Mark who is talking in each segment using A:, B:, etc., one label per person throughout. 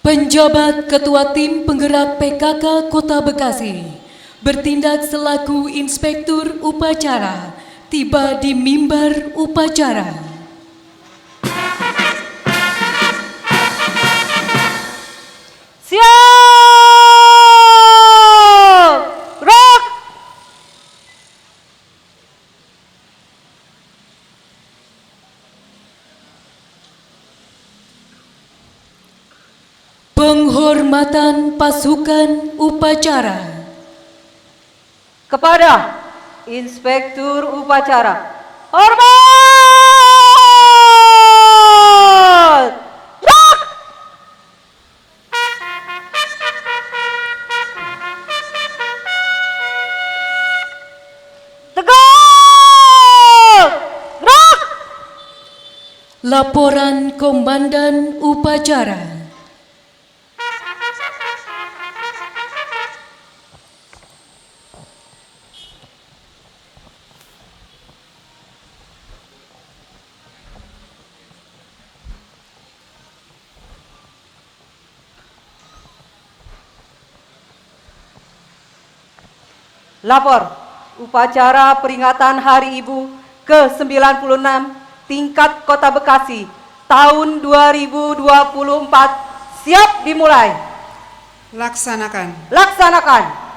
A: Penjabat Ketua Tim Penggerak PKK Kota Bekasi bertindak selaku Inspektur Upacara tiba di mimbar upacara.
B: Siap! Gerak!
A: Penghormatan pasukan upacara.
B: Kepada Inspektur Upacara. Hormat! Gerak! Tegak! Gerak!
A: Laporan Komandan Upacara.
B: Lapor upacara peringatan Hari Ibu ke-96 tingkat Kota Bekasi tahun 2024 siap dimulai.
C: Laksanakan.
B: Laksanakan.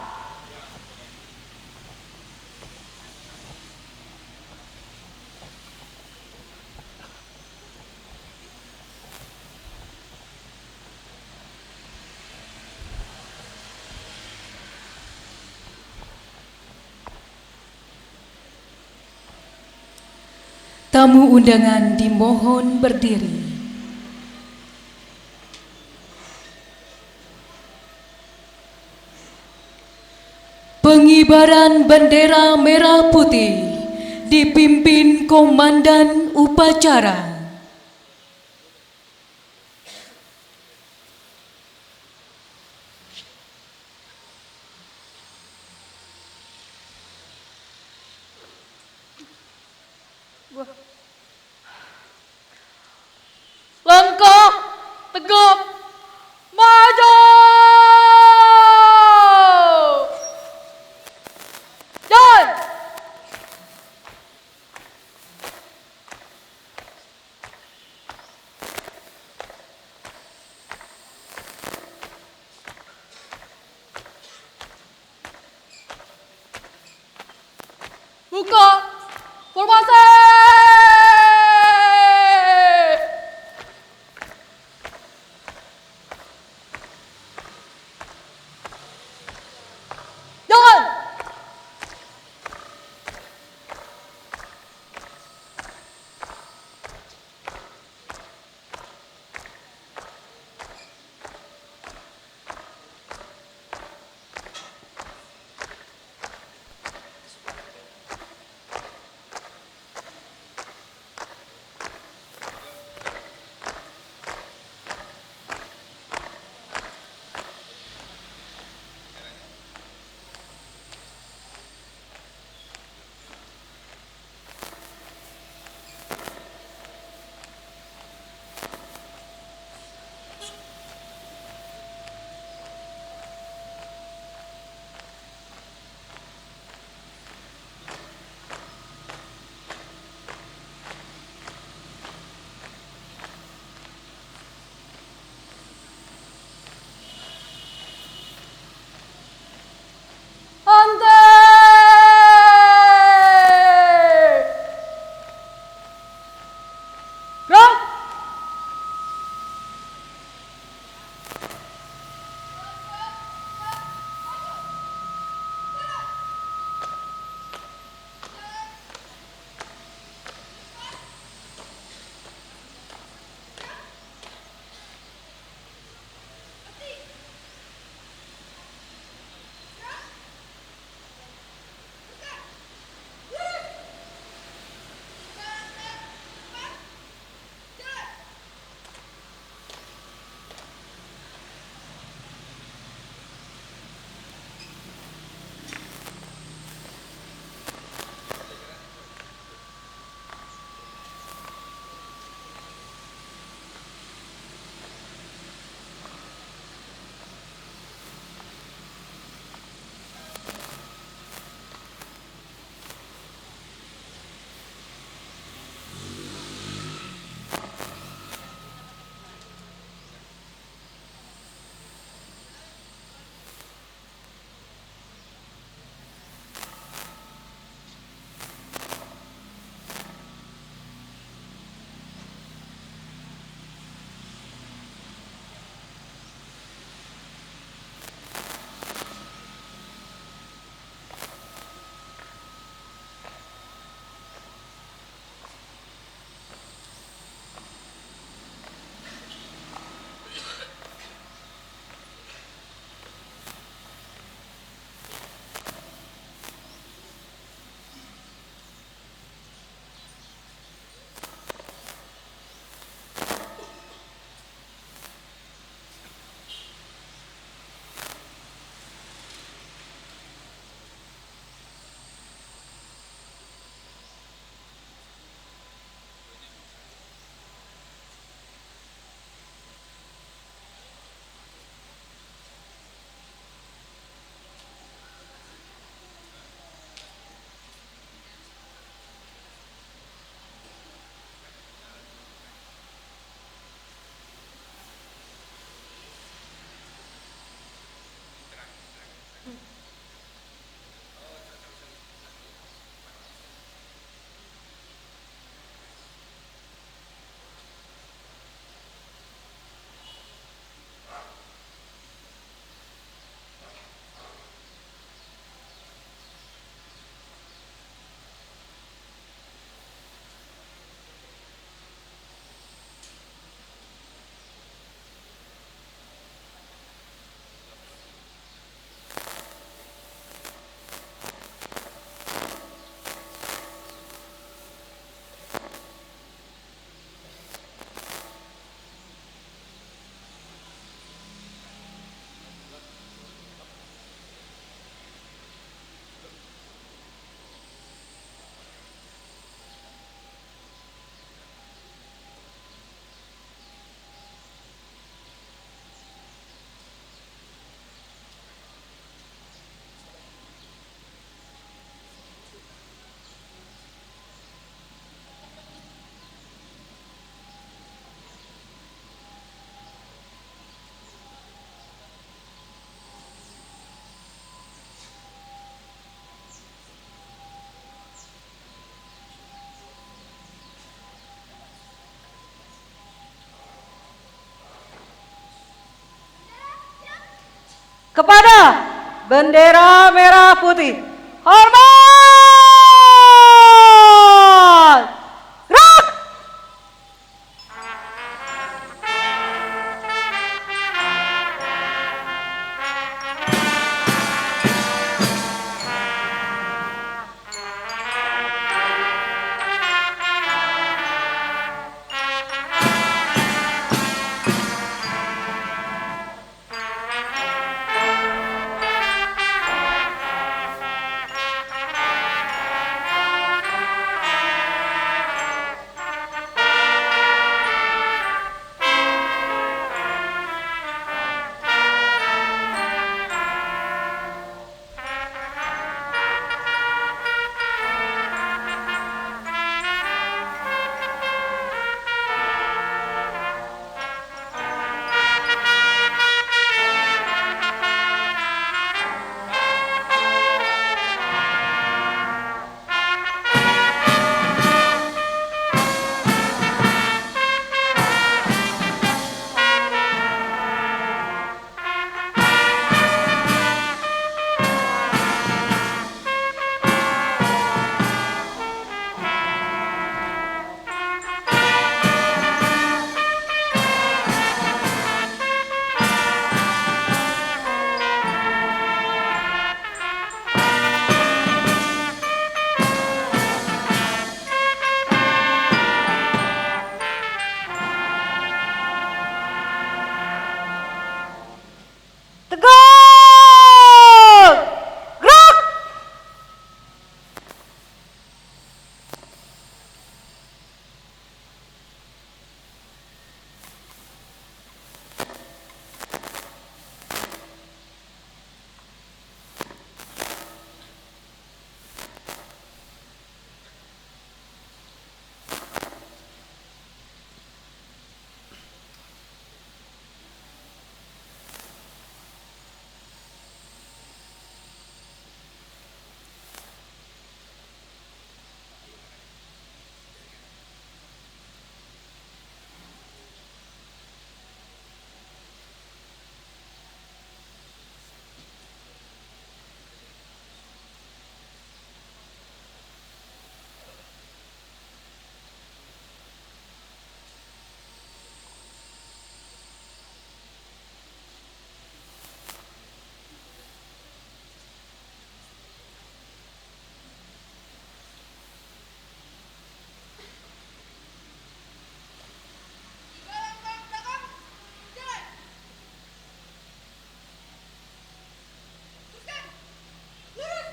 A: Tamu undangan dimohon berdiri. Pengibaran bendera merah putih dipimpin Komandan Upacara.
B: Langkah tegap maju. Jalan. Buka formasi. kepada bendera merah putih. Hormat! Gerak! Tegak! Gerak!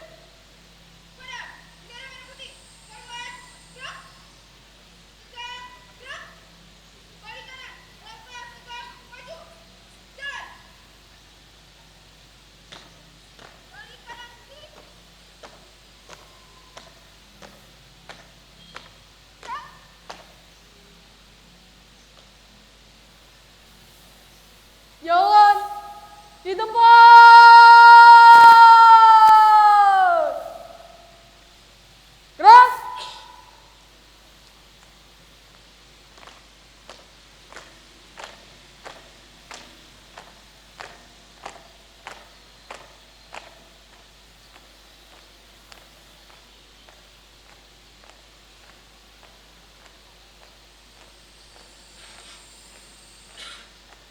B: Jalan di tempat. Gerak!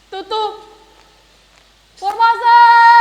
B: Tutup. Formasi!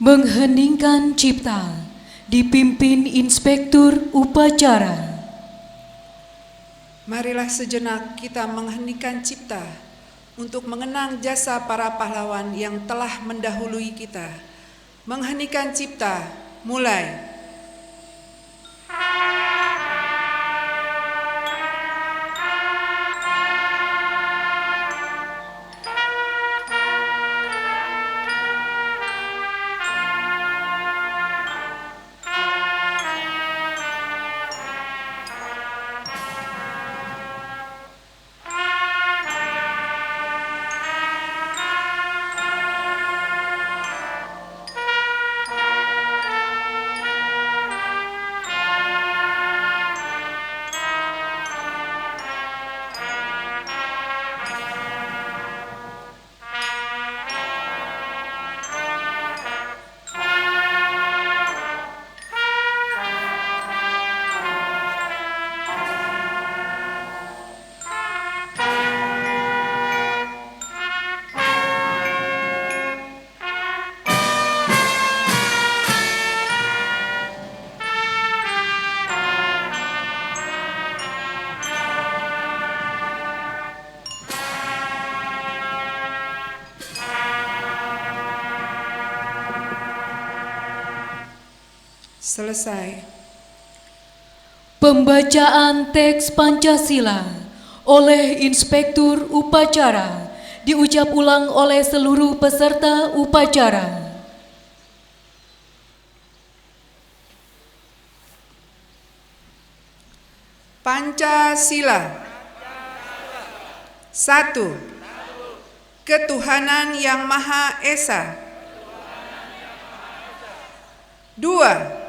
A: Mengheningkan cipta dipimpin Inspektur Upacara.
C: Marilah sejenak kita mengheningkan cipta untuk mengenang jasa para pahlawan yang telah mendahului kita. Mengheningkan cipta, mulai. Selesai.
A: Pembacaan teks Pancasila oleh Inspektur Upacara diucap ulang oleh seluruh peserta upacara.
C: Pancasila. 1. Ketuhanan Yang Maha Esa. 2.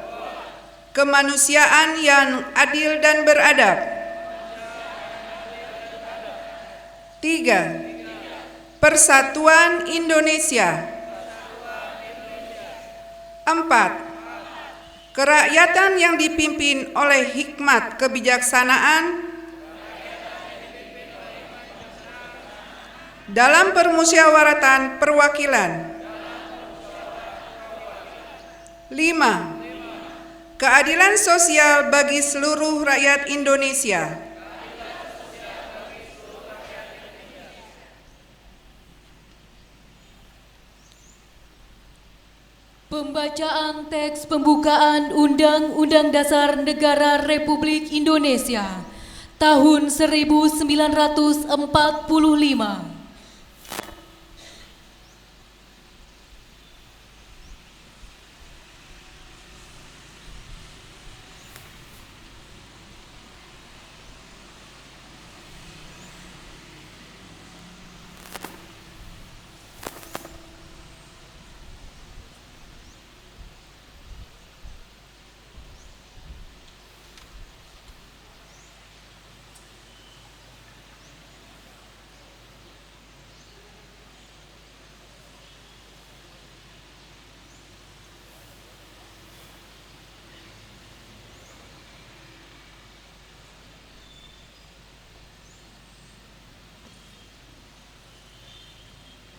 C: Kemanusiaan yang adil dan beradab. 3. Persatuan Indonesia. 4. Kerakyatan yang dipimpin oleh hikmat kebijaksanaan dalam permusyawaratan perwakilan. 5. Keadilan sosial bagi seluruh rakyat Indonesia.
A: Pembacaan teks pembukaan Undang-Undang Dasar Negara Republik Indonesia tahun 1945.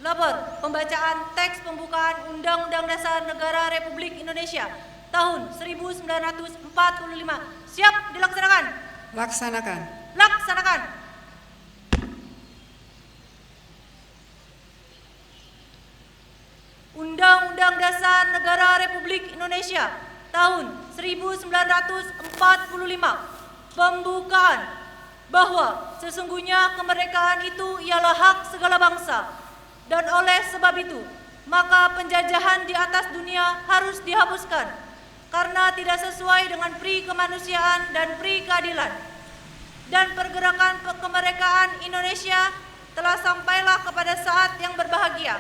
D: Lapor pembacaan teks pembukaan Undang-Undang Dasar Negara Republik Indonesia tahun 1945. Siap dilaksanakan.
C: Laksanakan.
D: Laksanakan. Undang-Undang Dasar Negara Republik Indonesia tahun 1945. Pembukaan bahwa sesungguhnya kemerdekaan itu ialah hak segala bangsa. Dan oleh sebab itu, maka penjajahan di atas dunia harus dihapuskan karena tidak sesuai dengan pri kemanusiaan dan pri keadilan. Dan pergerakan kemerdekaan Indonesia telah sampailah kepada saat yang berbahagia.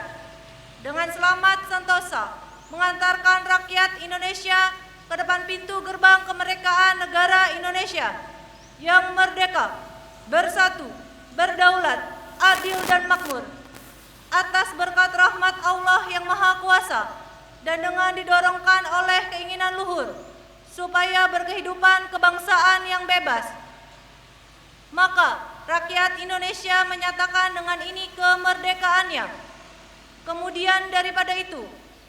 D: Dengan selamat sentosa mengantarkan rakyat Indonesia ke depan pintu gerbang kemerdekaan negara Indonesia yang merdeka, bersatu, berdaulat, adil dan makmur. Atas berkat rahmat Allah yang Maha Kuasa dan dengan didorongkan oleh keinginan luhur supaya berkehidupan kebangsaan yang bebas, maka rakyat Indonesia menyatakan dengan ini kemerdekaannya. Kemudian daripada itu,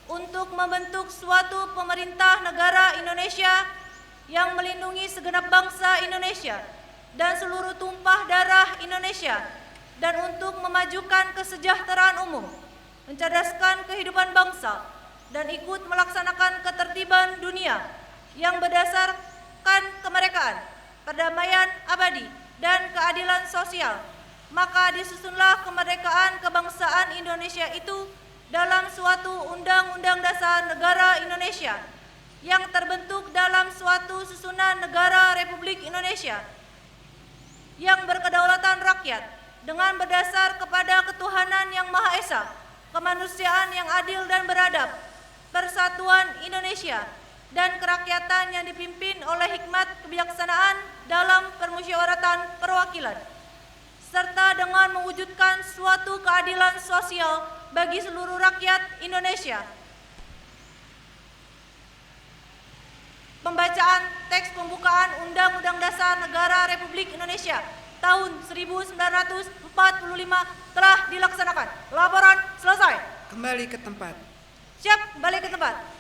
D: untuk membentuk suatu pemerintah negara Indonesia yang melindungi segenap bangsa Indonesia dan seluruh tumpah darah Indonesia, dan untuk memajukan kesejahteraan umum, mencerdaskan kehidupan bangsa, dan ikut melaksanakan ketertiban dunia yang berdasarkan kemerdekaan, perdamaian abadi, dan keadilan sosial. Maka disusunlah kemerdekaan kebangsaan Indonesia itu dalam suatu Undang-Undang Dasar Negara Indonesia yang terbentuk dalam suatu susunan negara Republik Indonesia yang berkedaulatan rakyat dengan berdasar kepada ketuhanan yang Maha Esa, kemanusiaan yang adil dan beradab, persatuan Indonesia, dan kerakyatan yang dipimpin oleh hikmat kebijaksanaan dalam permusyawaratan perwakilan, serta dengan mewujudkan suatu keadilan sosial bagi seluruh rakyat Indonesia. Pembacaan teks pembukaan Undang-Undang Dasar Negara Republik Indonesia tahun 1945 telah dilaksanakan. Laporan selesai.
C: Kembali ke tempat.
D: Siap, balik ke tempat.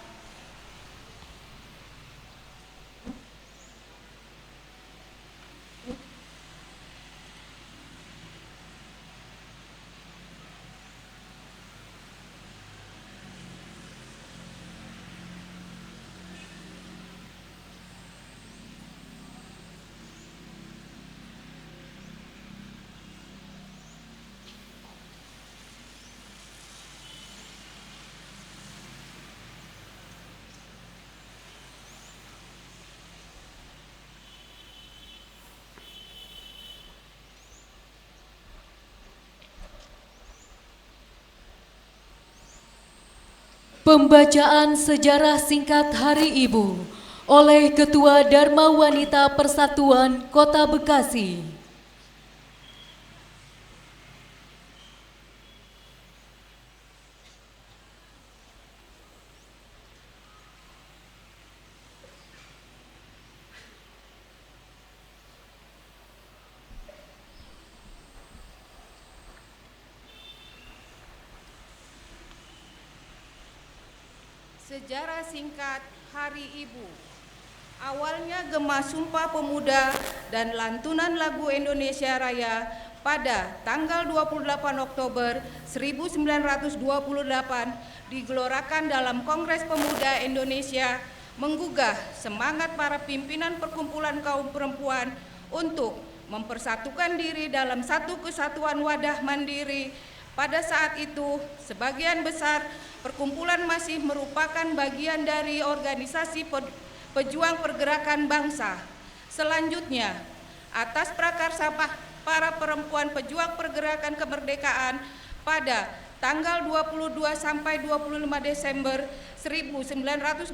A: Pembacaan sejarah singkat Hari Ibu oleh Ketua Dharma Wanita Persatuan Kota Bekasi.
E: Sejarah singkat Hari Ibu. Awalnya gema Sumpah Pemuda dan lantunan lagu Indonesia Raya pada tanggal 28 Oktober 1928 digelorakan dalam Kongres Pemuda Indonesia, menggugah semangat para pimpinan perkumpulan kaum perempuan untuk mempersatukan diri dalam satu kesatuan wadah mandiri. Pada saat itu, sebagian besar perkumpulan masih merupakan bagian dari organisasi pejuang pergerakan bangsa. Selanjutnya, atas prakarsa para perempuan pejuang pergerakan kemerdekaan pada tanggal 22 sampai 25 Desember 1928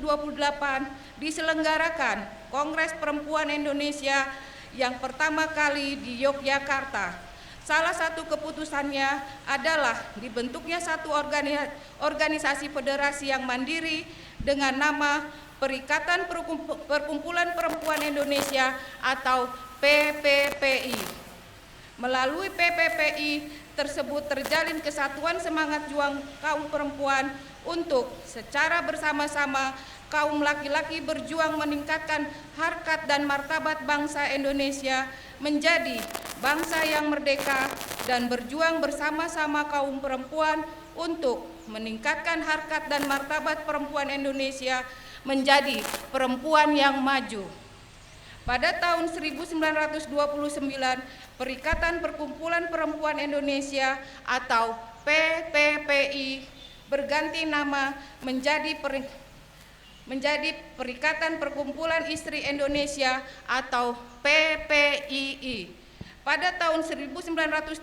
E: diselenggarakan Kongres Perempuan Indonesia yang pertama kali di Yogyakarta. Salah satu keputusannya adalah dibentuknya satu organisasi federasi yang mandiri dengan nama Perikatan Perkumpulan Perempuan Indonesia atau PPPI. Melalui PPPI tersebut terjalin kesatuan semangat juang kaum perempuan untuk secara bersama-sama kaum laki-laki berjuang meningkatkan harkat dan martabat bangsa Indonesia menjadi bangsa yang merdeka dan berjuang bersama-sama kaum perempuan untuk meningkatkan harkat dan martabat perempuan Indonesia menjadi perempuan yang maju. Pada tahun 1929, Perikatan Perkumpulan Perempuan Indonesia atau PPPI berganti nama menjadi Perikatan Perkumpulan Istri Indonesia atau PPII. Pada tahun 1935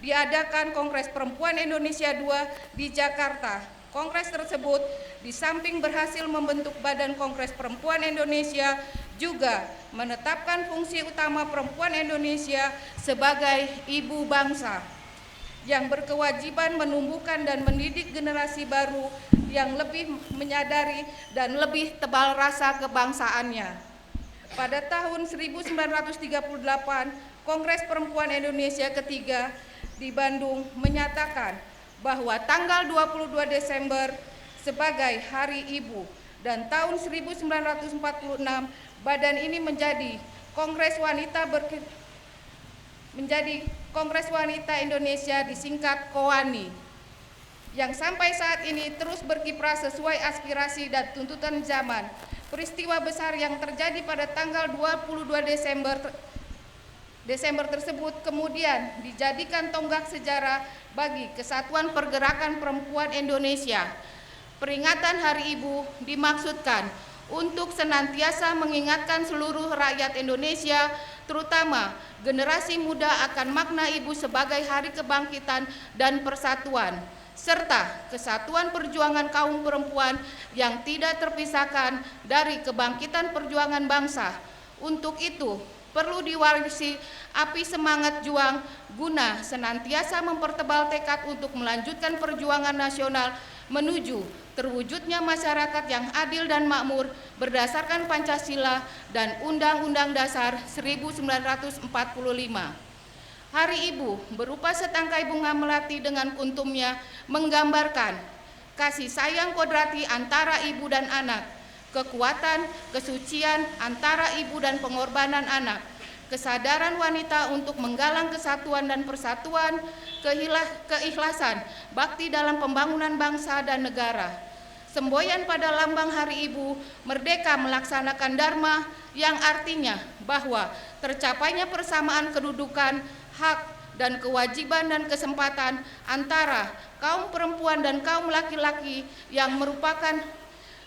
E: diadakan Kongres Perempuan Indonesia II di Jakarta. Kongres tersebut di samping berhasil membentuk Badan Kongres Perempuan Indonesia, juga menetapkan fungsi utama perempuan Indonesia sebagai ibu bangsa yang berkewajiban menumbuhkan dan mendidik generasi baru yang lebih menyadari dan lebih tebal rasa kebangsaannya. Pada tahun 1938, Kongres Perempuan Indonesia ketiga di Bandung menyatakan bahwa tanggal 22 Desember sebagai Hari Ibu, dan tahun 1946 badan ini menjadi Kongres Wanita Indonesia, disingkat KOWANI, yang sampai saat ini terus berkiprah sesuai aspirasi dan tuntutan zaman. Peristiwa besar yang terjadi pada tanggal 22 Desember tersebut kemudian dijadikan tonggak sejarah bagi kesatuan pergerakan perempuan Indonesia. Peringatan Hari Ibu dimaksudkan untuk senantiasa mengingatkan seluruh rakyat Indonesia, terutama generasi muda, akan makna ibu sebagai hari kebangkitan dan persatuan, serta kesatuan perjuangan kaum perempuan yang tidak terpisahkan dari kebangkitan perjuangan bangsa. Untuk itu, perlu diwarisi api semangat juang guna senantiasa mempertebal tekad untuk melanjutkan perjuangan nasional menuju terwujudnya masyarakat yang adil dan makmur berdasarkan Pancasila dan Undang-Undang Dasar 1945. Hari Ibu berupa setangkai bunga melati dengan kuntumnya menggambarkan kasih sayang kodrati antara ibu dan anak, kekuatan, kesucian antara ibu dan pengorbanan anak, kesadaran wanita untuk menggalang kesatuan dan persatuan, keikhlasan, bakti dalam pembangunan bangsa dan negara. Semboyan pada lambang Hari Ibu, merdeka melaksanakan Dharma, yang artinya bahwa tercapainya persamaan kedudukan, hak, dan kewajiban dan kesempatan antara kaum perempuan dan kaum laki-laki yang merupakan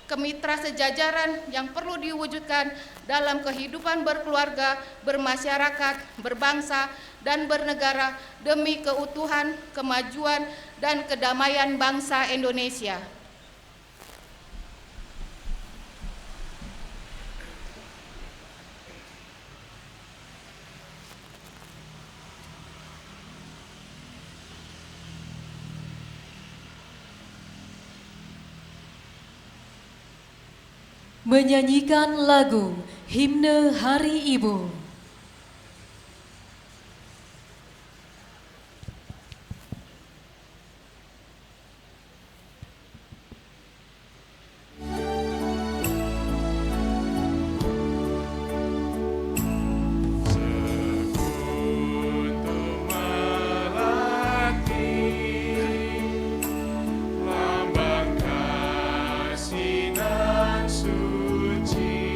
E: kemitra sejajaran yang perlu diwujudkan dalam kehidupan berkeluarga, bermasyarakat, berbangsa, dan bernegara demi keutuhan, kemajuan, dan kedamaian bangsa Indonesia.
A: Menyanyikan lagu Himne Hari Ibu.
F: Suci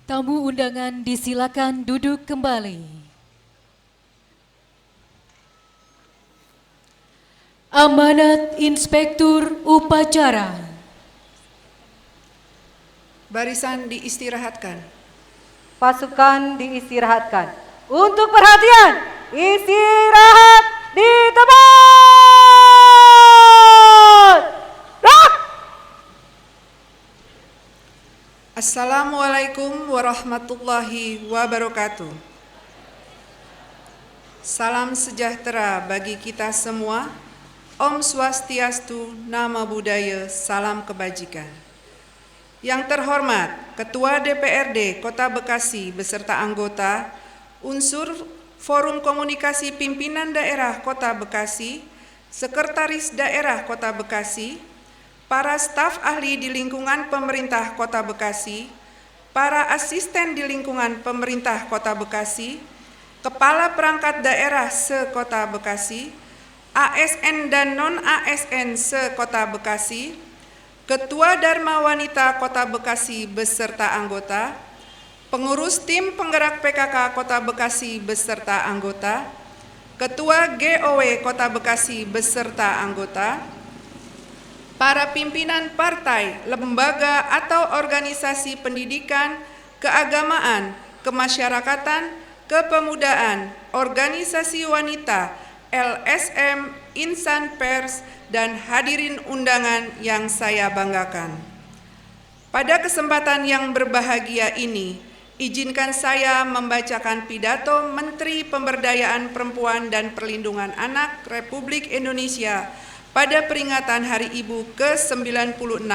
A: Tamu undangan disilakan duduk kembali. Amanat Inspektur Upacara.
C: Barisan diistirahatkan.
B: Pasukan diistirahatkan. Untuk perhatian, istirahat di tempat. Gerak!
C: Assalamualaikum warahmatullahi wabarakatuh. Salam sejahtera bagi kita semua. Om Swastiastu, Namo Buddhaya, salam kebajikan. Yang terhormat Ketua DPRD Kota Bekasi beserta anggota, unsur Forum Komunikasi Pimpinan Daerah Kota Bekasi, Sekretaris Daerah Kota Bekasi, para staf ahli di lingkungan pemerintah Kota Bekasi, para asisten di lingkungan pemerintah Kota Bekasi, kepala perangkat daerah se-Kota Bekasi, ASN dan non-ASN se-Kota Bekasi, Ketua Dharma Wanita Kota Bekasi beserta anggota, pengurus tim penggerak PKK Kota Bekasi beserta anggota, Ketua GOW Kota Bekasi beserta anggota, para pimpinan partai, lembaga atau organisasi pendidikan, keagamaan, kemasyarakatan, kepemudaan, organisasi wanita, LSM, insan pers, dan hadirin undangan yang saya banggakan. Pada kesempatan yang berbahagia ini, izinkan saya membacakan pidato Menteri Pemberdayaan Perempuan dan Perlindungan Anak Republik Indonesia pada peringatan Hari Ibu ke-96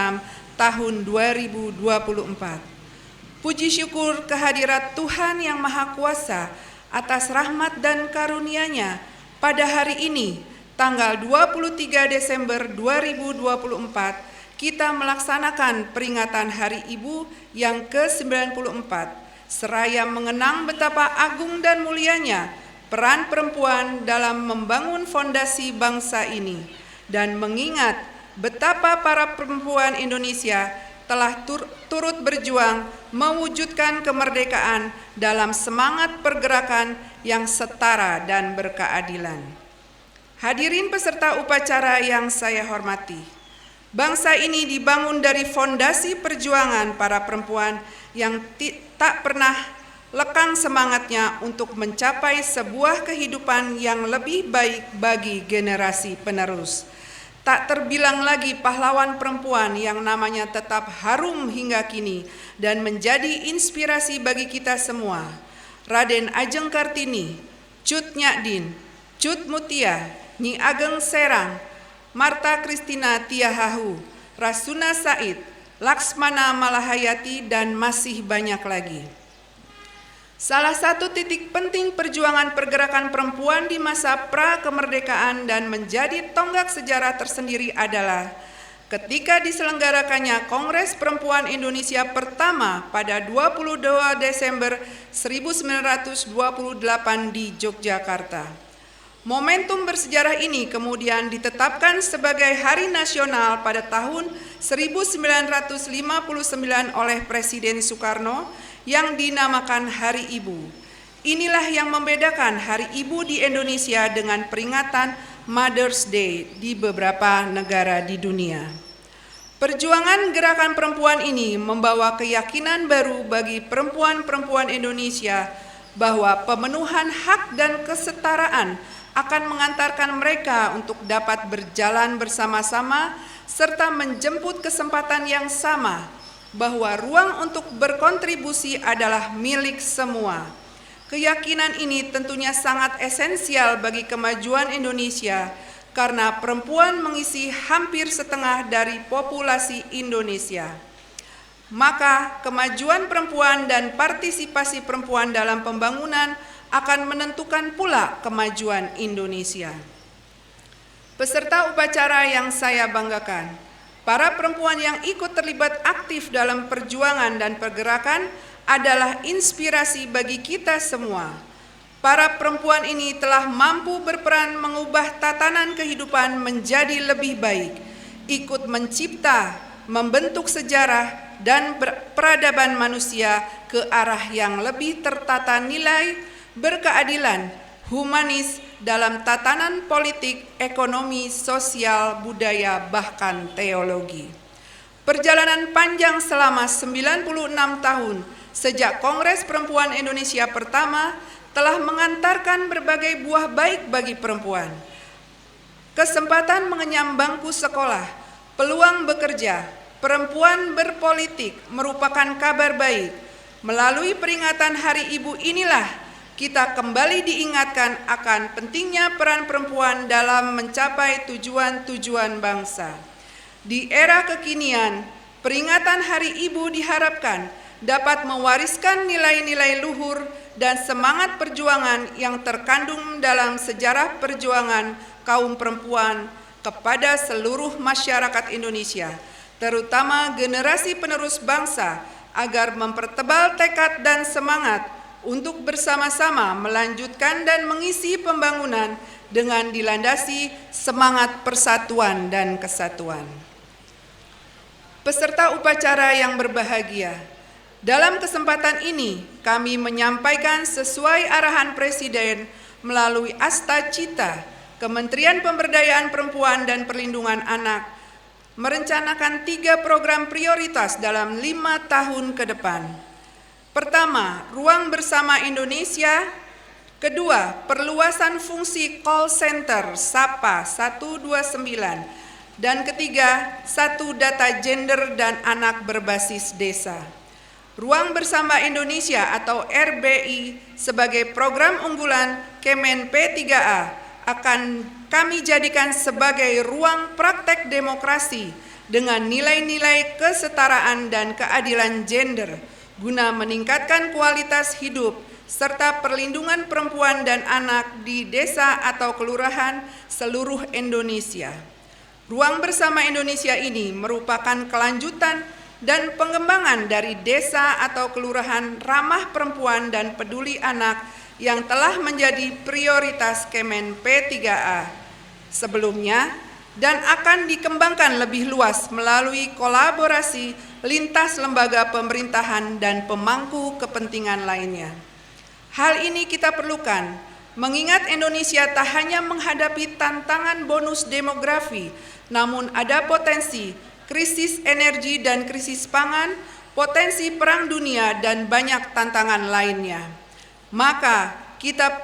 C: tahun 2024. Puji syukur kehadirat Tuhan Yang Maha Kuasa atas rahmat dan karunia-Nya pada hari ini, tanggal 23 Desember 2024, kita melaksanakan peringatan Hari Ibu yang ke-94, seraya mengenang betapa agung dan mulianya peran perempuan dalam membangun fondasi bangsa ini, dan mengingat betapa para perempuan Indonesia telah turut berjuang mewujudkan kemerdekaan dalam semangat pergerakan yang setara dan berkeadilan. Hadirin peserta upacara yang saya hormati, bangsa ini dibangun dari fondasi perjuangan para perempuan yang tak pernah lekang semangatnya untuk mencapai sebuah kehidupan yang lebih baik bagi generasi penerus. Tak terbilang lagi pahlawan perempuan yang namanya tetap harum hingga kini dan menjadi inspirasi bagi kita semua. Raden Ajeng Kartini, Cut Nyadin, Cut Mutia, Nyi Ageng Serang, Marta Kristina Tiahahu, Rasuna Said, Laksmana Malahayati, dan masih banyak lagi. Salah satu titik penting perjuangan pergerakan perempuan di masa pra-kemerdekaan dan menjadi tonggak sejarah tersendiri adalah ketika diselenggarakannya Kongres Perempuan Indonesia pertama pada 22 Desember 1928 di Yogyakarta. Momentum bersejarah ini kemudian ditetapkan sebagai Hari Nasional pada tahun 1959 oleh Presiden Soekarno yang dinamakan Hari Ibu. Inilah yang membedakan Hari Ibu di Indonesia dengan peringatan Mother's Day di beberapa negara di dunia. Perjuangan gerakan perempuan ini membawa keyakinan baru bagi perempuan-perempuan Indonesia bahwa pemenuhan hak dan kesetaraan akan mengantarkan mereka untuk dapat berjalan bersama-sama serta menjemput kesempatan yang sama, bahwa ruang untuk berkontribusi adalah milik semua. Keyakinan ini tentunya sangat esensial bagi kemajuan Indonesia karena perempuan mengisi hampir setengah dari populasi Indonesia. Maka kemajuan perempuan dan partisipasi perempuan dalam pembangunan akan menentukan pula kemajuan Indonesia. Peserta upacara yang saya banggakan, para perempuan yang ikut terlibat aktif dalam perjuangan dan pergerakan adalah inspirasi bagi kita semua. Para perempuan ini telah mampu berperan mengubah tatanan kehidupan menjadi lebih baik, ikut mencipta, membentuk sejarah, dan peradaban manusia ke arah yang lebih tertata nilai, berkeadilan, humanis dalam tatanan politik, ekonomi, sosial, budaya, bahkan teologi. Perjalanan panjang selama 96 tahun sejak Kongres Perempuan Indonesia pertama telah mengantarkan berbagai buah baik bagi perempuan. Kesempatan mengenyam bangku sekolah, peluang bekerja, perempuan berpolitik merupakan kabar baik. Melalui peringatan Hari Ibu inilah kita kembali diingatkan akan pentingnya peran perempuan dalam mencapai tujuan-tujuan bangsa. Di era kekinian, peringatan Hari Ibu diharapkan dapat mewariskan nilai-nilai luhur dan semangat perjuangan yang terkandung dalam sejarah perjuangan kaum perempuan kepada seluruh masyarakat Indonesia, terutama generasi penerus bangsa, agar mempertebal tekad dan semangat untuk bersama-sama melanjutkan dan mengisi pembangunan dengan dilandasi semangat persatuan dan kesatuan. Peserta upacara yang berbahagia, dalam kesempatan ini kami menyampaikan sesuai arahan Presiden melalui Asta Cita, Kementerian Pemberdayaan Perempuan dan Perlindungan Anak merencanakan 3 program prioritas dalam 5 tahun ke depan. Pertama, Ruang Bersama Indonesia. Kedua, perluasan fungsi call center SAPA 129. Dan ketiga, 1 data gender dan anak berbasis desa. Ruang Bersama Indonesia atau RBI sebagai program unggulan Kemen P3A akan kami jadikan sebagai ruang praktek demokrasi dengan nilai-nilai kesetaraan dan keadilan gender guna meningkatkan kualitas hidup serta perlindungan perempuan dan anak di desa atau kelurahan seluruh Indonesia. Ruang Bersama Indonesia ini merupakan kelanjutan dan pengembangan dari desa atau kelurahan ramah perempuan dan peduli anak yang telah menjadi prioritas Kemen P3A sebelumnya dan akan dikembangkan lebih luas melalui kolaborasi lintas lembaga pemerintahan dan pemangku kepentingan lainnya. Hal ini kita perlukan mengingat Indonesia tak hanya menghadapi tantangan bonus demografi, namun ada potensi krisis energi dan krisis pangan, potensi perang dunia, dan banyak tantangan lainnya. Maka kita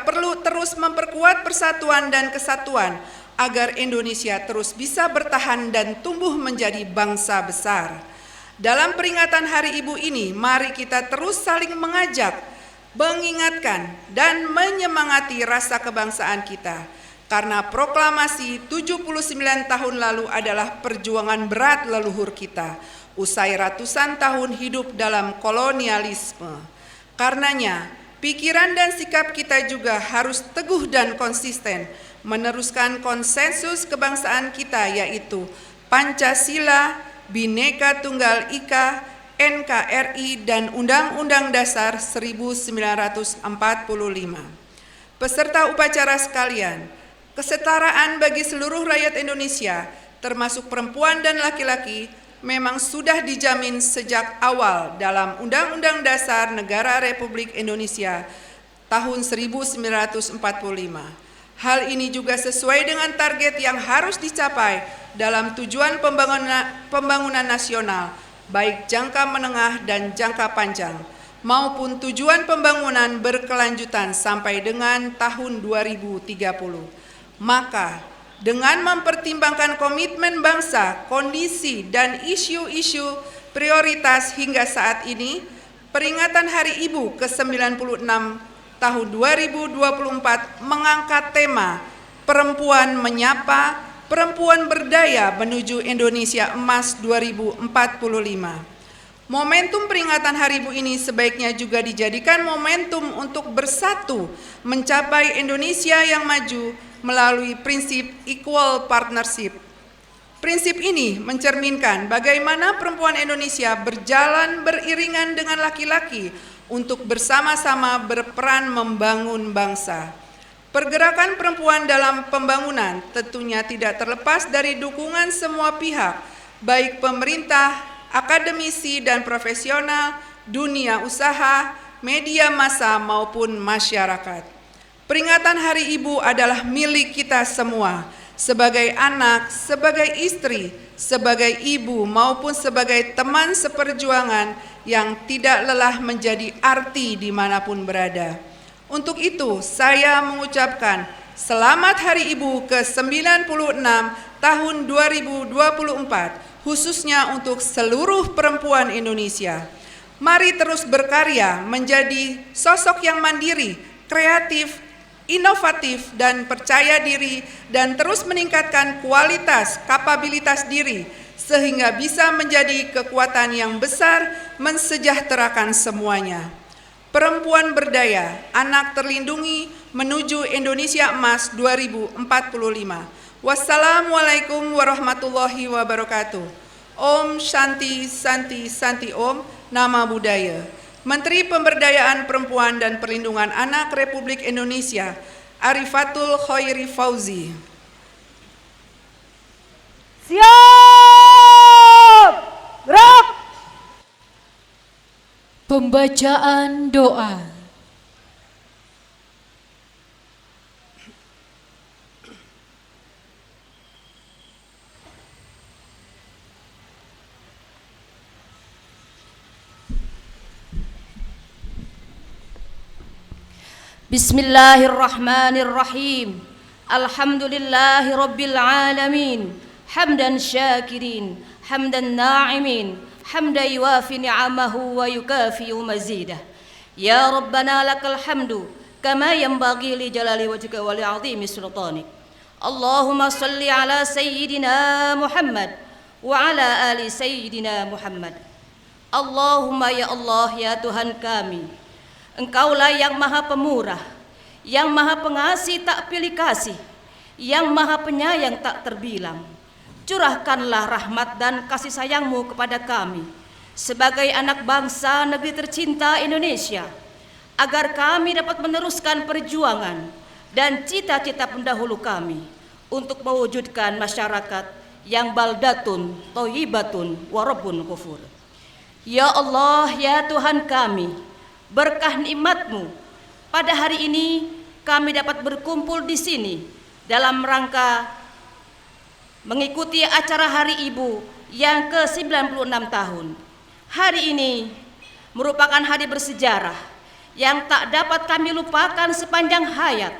C: perlu terus memperkuat persatuan dan kesatuan agar Indonesia terus bisa bertahan dan tumbuh menjadi bangsa besar. Dalam peringatan Hari Ibu ini, mari kita terus saling mengajak, mengingatkan, dan menyemangati rasa kebangsaan kita. Karena proklamasi 79 tahun lalu adalah perjuangan berat leluhur kita, usai ratusan tahun hidup dalam kolonialisme. Karenanya, pikiran dan sikap kita juga harus teguh dan konsisten, meneruskan konsensus kebangsaan kita yaitu Pancasila, Bhinneka Tunggal Ika, NKRI, dan Undang-Undang Dasar 1945. Peserta upacara sekalian, kesetaraan bagi seluruh rakyat Indonesia, termasuk perempuan dan laki-laki, memang sudah dijamin sejak awal dalam Undang-Undang Dasar Negara Republik Indonesia tahun 1945. Hal ini juga sesuai dengan target yang harus dicapai dalam tujuan pembangunan nasional, baik jangka menengah dan jangka panjang, maupun tujuan pembangunan berkelanjutan sampai dengan tahun 2030. Maka, dengan mempertimbangkan komitmen bangsa, kondisi, dan isu-isu prioritas hingga saat ini, peringatan Hari Ibu ke-96 tahun 2024 mengangkat tema Perempuan Menyapa, Perempuan Berdaya Menuju Indonesia Emas 2045. Momentum peringatan Hari Ibu ini sebaiknya juga dijadikan momentum untuk bersatu mencapai Indonesia yang maju melalui prinsip equal partnership. Prinsip ini mencerminkan bagaimana perempuan Indonesia berjalan beriringan dengan laki-laki untuk bersama-sama berperan membangun bangsa. Pergerakan perempuan dalam pembangunan tentunya tidak terlepas dari dukungan semua pihak, baik pemerintah, akademisi dan profesional, dunia usaha, media massa maupun masyarakat. Peringatan Hari Ibu adalah milik kita semua, sebagai anak, sebagai istri, sebagai ibu maupun sebagai teman seperjuangan yang tidak lelah menjadi arti dimanapun berada. Untuk itu saya mengucapkan Selamat Hari Ibu ke-96 tahun 2024, khususnya untuk seluruh perempuan Indonesia. Mari terus berkarya menjadi sosok yang mandiri, kreatif, inovatif, dan percaya diri, dan terus meningkatkan kualitas, kapabilitas diri, sehingga bisa menjadi kekuatan yang besar mensejahterakan semuanya. Perempuan berdaya, anak terlindungi menuju Indonesia Emas 2045. Wassalamualaikum warahmatullahi wabarakatuh. Om Shanti Santi Santi Om, Nama Budaya. Menteri Pemberdayaan Perempuan dan Perlindungan Anak Republik Indonesia, Arifatul Khairi Fauzi.
B: Siap! Gerak!
A: Pembacaan doa.
F: Bismillahirrahmanirrahim. Alhamdulillahi rabbil alamin. Hamdan syakirin, hamdan na'imin, hamdan yuafi ni'amahu wa yukafi'u mazidah. Ya Rabbana lakal hamdu kama yanbaghi li jalali wajhika wa li 'azimi sultanik. Allahumma salli ala sayyidina Muhammad wa ala ali sayyidina Muhammad. Allahumma ya Allah ya Tuhan kami, Engkaulah yang maha pemurah, yang maha pengasih tak pilih kasih, yang maha penyayang tak terbilang. Curahkanlah rahmat dan kasih sayang-Mu kepada kami sebagai anak bangsa negeri tercinta Indonesia, agar kami dapat meneruskan perjuangan dan cita-cita pendahulu kami untuk mewujudkan masyarakat yang baldatun, thayyibatun, wa rabbun ghafur. Ya Allah, ya Tuhan kami, berkah nikmat-Mu, pada hari ini kami dapat berkumpul di sini dalam rangka mengikuti acara Hari Ibu yang ke-96 tahun. Hari ini merupakan hari bersejarah yang tak dapat kami lupakan sepanjang hayat.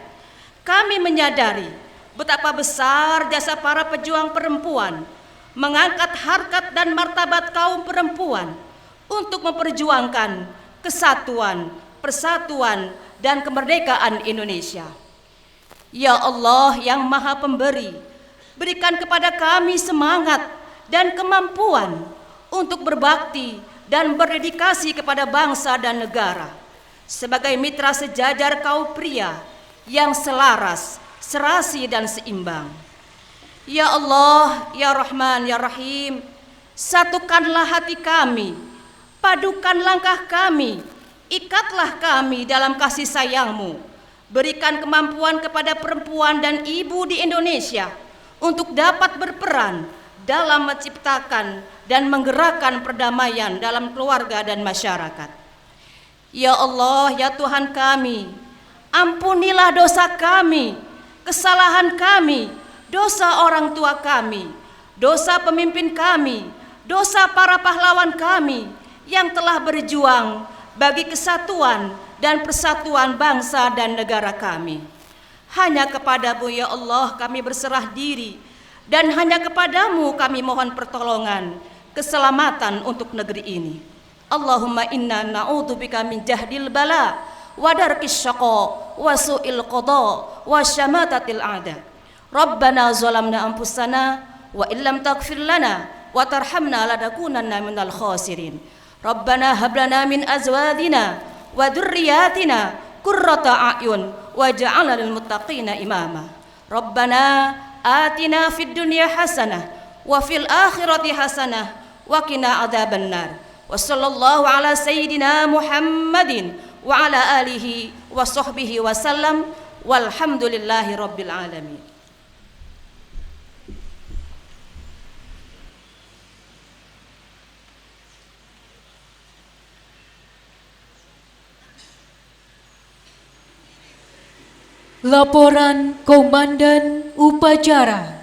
F: Kami menyadari betapa besar jasa para pejuang perempuan mengangkat harkat dan martabat kaum perempuan untuk memperjuangkan kesatuan, persatuan, dan kemerdekaan Indonesia. Ya Allah yang Maha Pemberi, berikan kepada kami semangat dan kemampuan untuk berbakti dan berdedikasi kepada bangsa dan negara sebagai mitra sejajar kaum pria yang selaras, serasi, dan seimbang. Ya Allah, ya Rahman, ya Rahim, satukanlah hati kami, padukan langkah kami, ikatlah kami dalam kasih sayang-Mu. Berikan kemampuan kepada perempuan dan ibu di Indonesia untuk dapat berperan dalam menciptakan dan menggerakkan perdamaian dalam keluarga dan masyarakat. Ya Allah, ya Tuhan kami, ampunilah dosa kami, kesalahan kami, dosa orang tua kami, dosa pemimpin kami, dosa para pahlawan kami yang telah berjuang bagi kesatuan dan persatuan bangsa dan negara kami. Hanya kepadamu ya Allah kami berserah diri, dan hanya kepadamu kami mohon pertolongan, keselamatan untuk negeri ini. Allahumma inna na'udzubika min jahdil bala wa darkis syaqa wa su'il qada wa syamatatil a'da. Rabbana zalamna anfusana wa illam taghfir lana wa tarhamna lanakunanna minal khasirin. Rabbana hab lana min azwajina wa dzurriyyatina qurrata a'yun waj'alna lil muttaqina imama. Rabbana atina fid dunya hasanah wa fil akhirati hasanah wa qina adzabannar. Wa sallallahu ala sayyidina Muhammadin wa ala alihi wa sahbihi wa sallam walhamdulillahi rabbil alamin.
A: Laporan Komandan Upacara.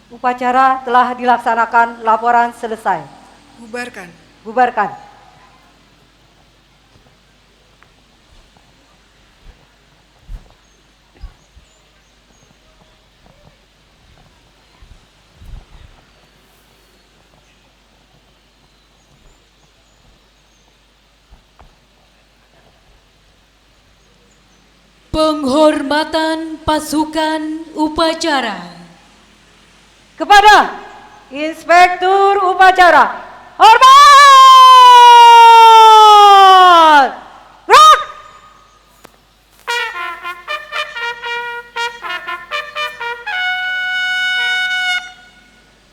B: Upacara telah dilaksanakan, laporan selesai.
C: Bubarkan.
B: Bubarkan.
A: Penghormatan pasukan upacara.
B: Kepada Inspektur Upacara, hormat! Gerak!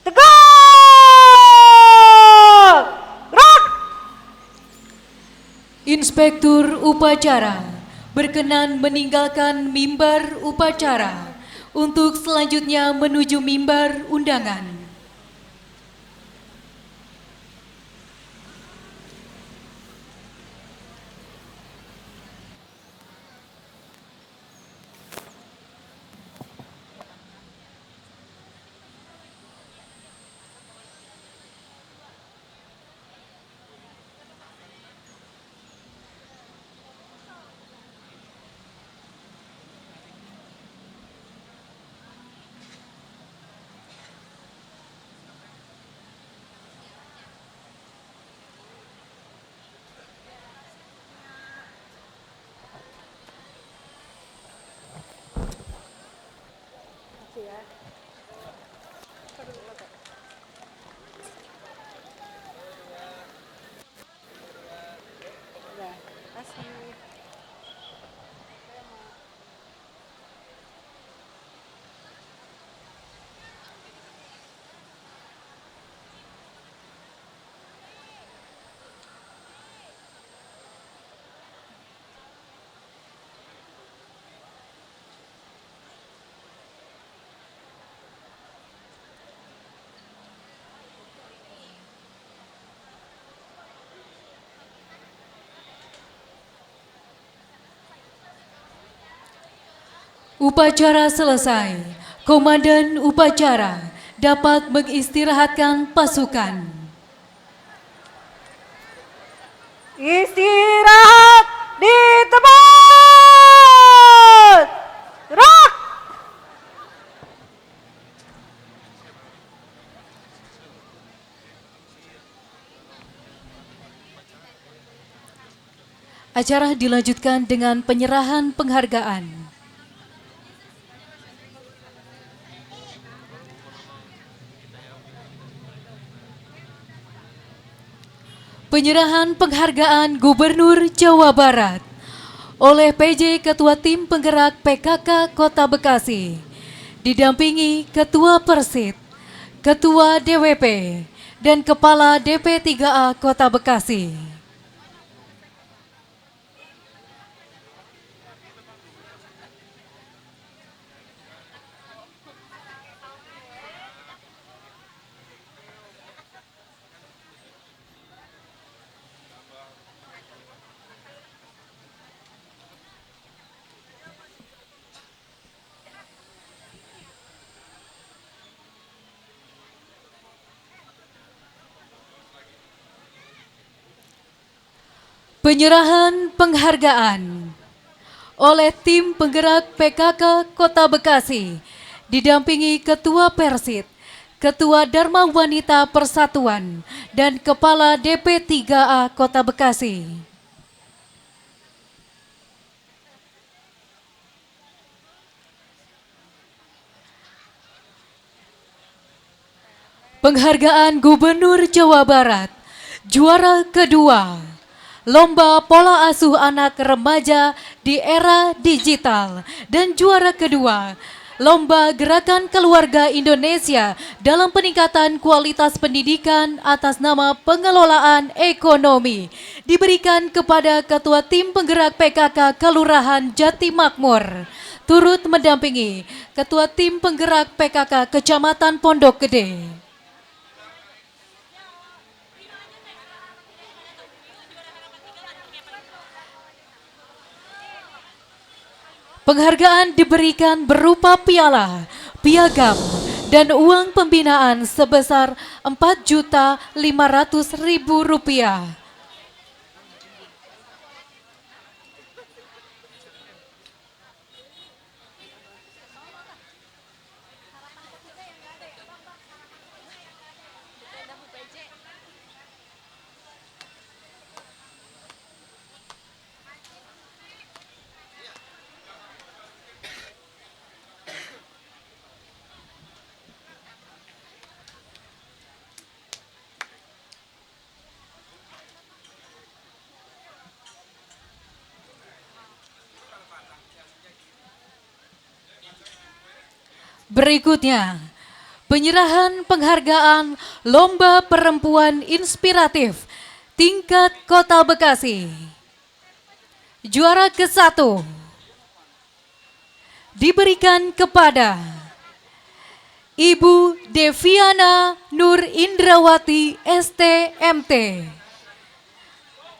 B: Tegak! Gerak!
A: Inspektur Upacara berkenan meninggalkan mimbar upacara untuk selanjutnya menuju mimbar undangan. Upacara selesai. Komandan upacara dapat mengistirahatkan pasukan.
B: Istirahat di tempat! Gerak!
A: Acara dilanjutkan dengan penyerahan penghargaan. Penyerahan penghargaan Gubernur Jawa Barat oleh PJ Ketua Tim Penggerak PKK Kota Bekasi, didampingi Ketua Persit, Ketua DWP, dan Kepala DP3A Kota Bekasi. Penyerahan penghargaan oleh tim penggerak PKK Kota Bekasi, didampingi Ketua Persit, Ketua Dharma Wanita Persatuan, dan Kepala DP3A Kota Bekasi. Penghargaan Gubernur Jawa Barat, juara kedua, Lomba Pola Asuh Anak Remaja di Era Digital, dan juara kedua, Lomba Gerakan Keluarga Indonesia dalam peningkatan kualitas pendidikan atas nama pengelolaan ekonomi diberikan kepada Ketua Tim Penggerak PKK Kelurahan Jati Makmur. Turut mendampingi Ketua Tim Penggerak PKK Kecamatan Pondok Gede. Penghargaan diberikan berupa piala, piagam, dan uang pembinaan sebesar Rp4.500.000. Berikutnya, penyerahan penghargaan Lomba Perempuan Inspiratif tingkat Kota Bekasi. Juara ke-1 diberikan kepada Ibu Deviana Nur Indrawati STMT,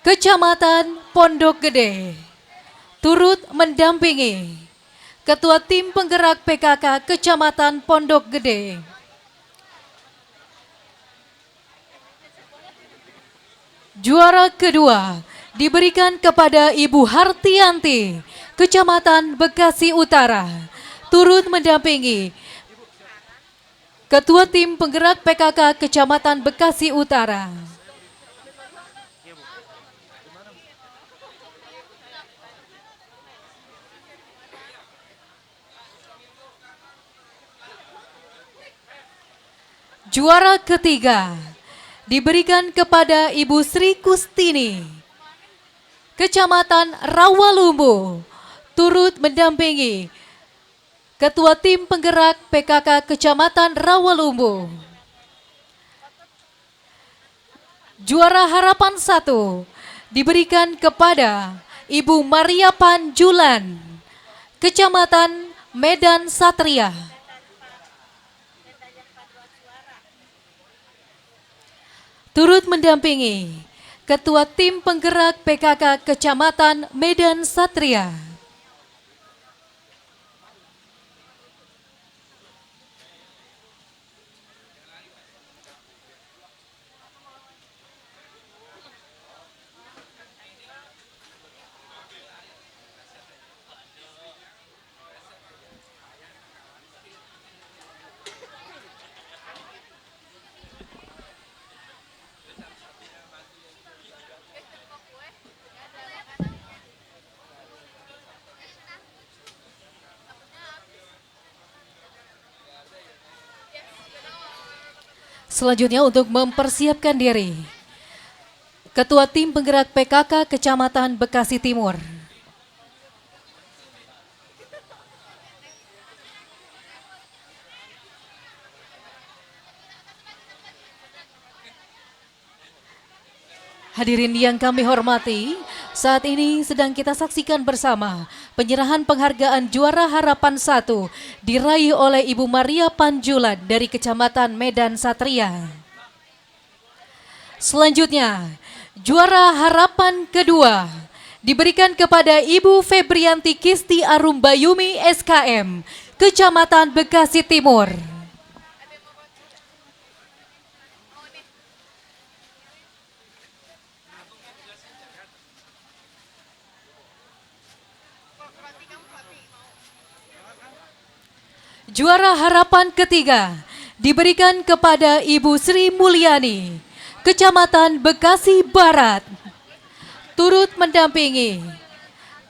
A: Kecamatan Pondok Gede, turut mendampingi Ketua Tim Penggerak PKK Kecamatan Pondok Gede. Juara kedua diberikan kepada Ibu Hartianti, Kecamatan Bekasi Utara, turut mendampingi Ketua Tim Penggerak PKK Kecamatan Bekasi Utara. Juara ketiga diberikan kepada Ibu Sri Kustini, Kecamatan Rawalumbu, turut mendampingi Ketua Tim Penggerak PKK Kecamatan Rawalumbu. Juara Harapan 1 diberikan kepada Ibu Maria Panjulan, Kecamatan Medan Satria. Turut mendampingi Ketua Tim Penggerak PKK Kecamatan Medan Satria. Selanjutnya untuk mempersiapkan diri, Ketua Tim Penggerak PKK Kecamatan Bekasi Timur. Hadirin yang kami hormati, saat ini sedang kita saksikan bersama penyerahan penghargaan Juara Harapan 1 diraih oleh Ibu Maria Panjulan dari Kecamatan Medan Satria. Selanjutnya, Juara Harapan kedua diberikan kepada Ibu Febrianti Kisti Arumbayumi SKM, Kecamatan Bekasi Timur. Juara Harapan ketiga diberikan kepada Ibu Sri Mulyani, Kecamatan Bekasi Barat, turut mendampingi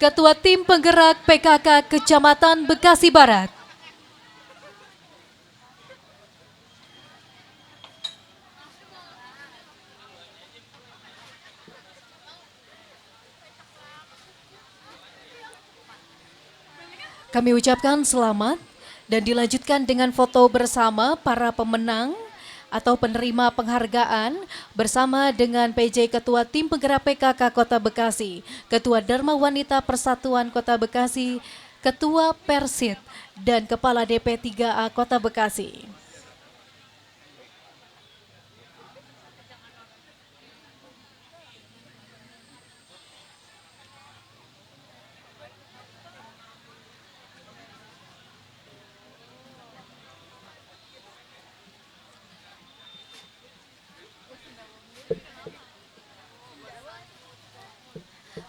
A: Ketua Tim Penggerak PKK Kecamatan Bekasi Barat. Kami ucapkan selamat Dan dilanjutkan dengan foto bersama para pemenang atau penerima penghargaan bersama dengan PJ Ketua Tim Penggerak PKK Kota Bekasi, Ketua Dharma Wanita Persatuan Kota Bekasi, Ketua Persit, dan Kepala DP 3A Kota Bekasi.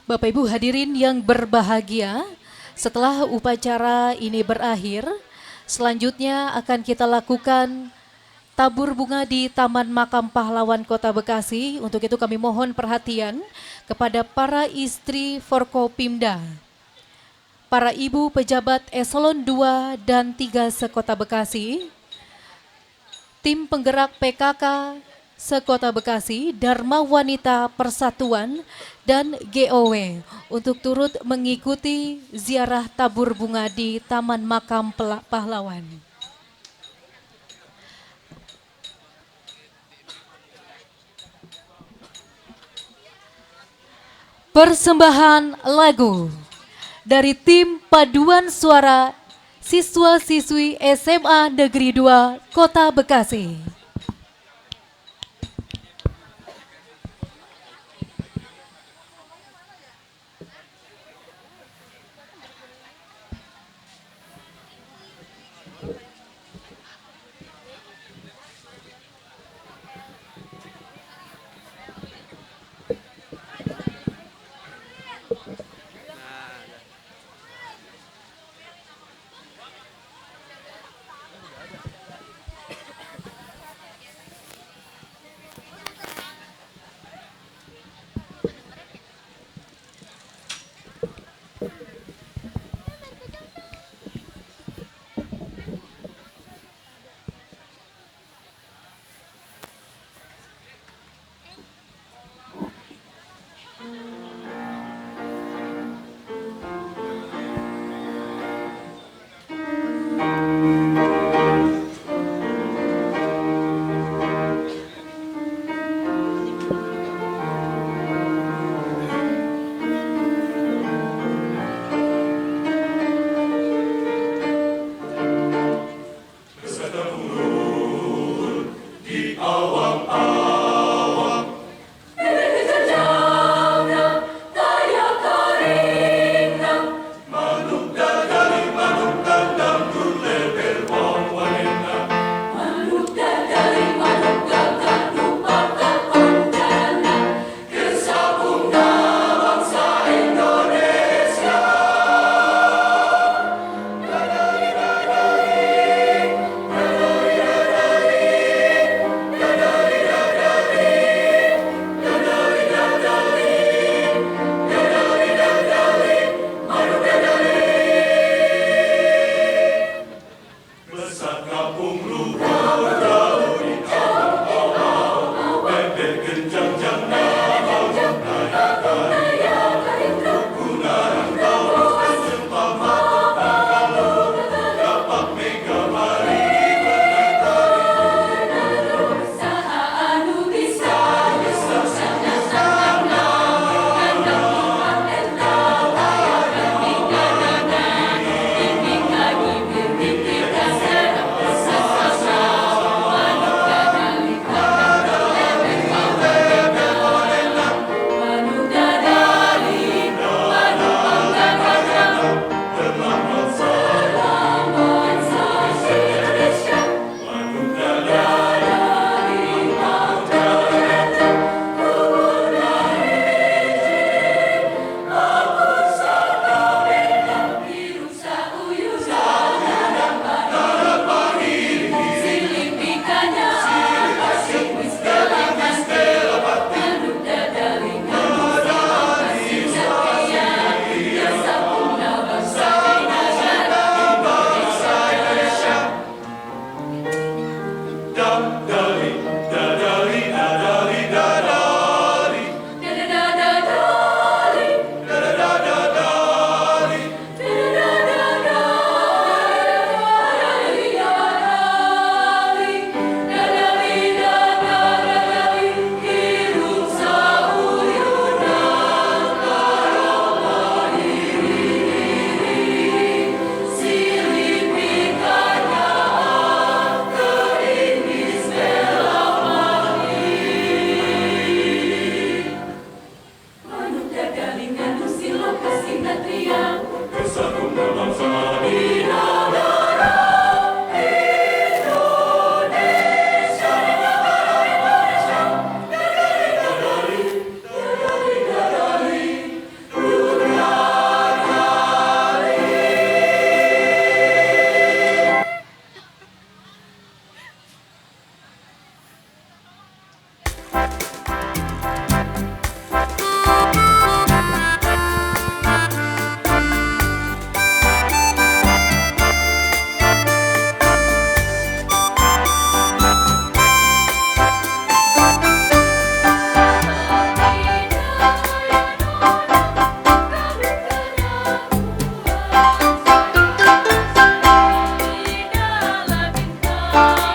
A: Bapak Ibu hadirin yang berbahagia, setelah upacara ini berakhir, selanjutnya akan kita lakukan tabur bunga di Taman Makam Pahlawan Kota Bekasi. Untuk itu kami mohon perhatian kepada para istri Forkopimda, para ibu pejabat eselon 2 dan 3 sekota Bekasi, tim penggerak PKK sekota Bekasi, Dharma Wanita Persatuan, dan GOW untuk turut mengikuti ziarah tabur bunga di Taman Makam Pahlawan. Persembahan lagu dari tim paduan suara siswa-siswi SMA Negeri 2 Kota Bekasi.
D: Indonesia.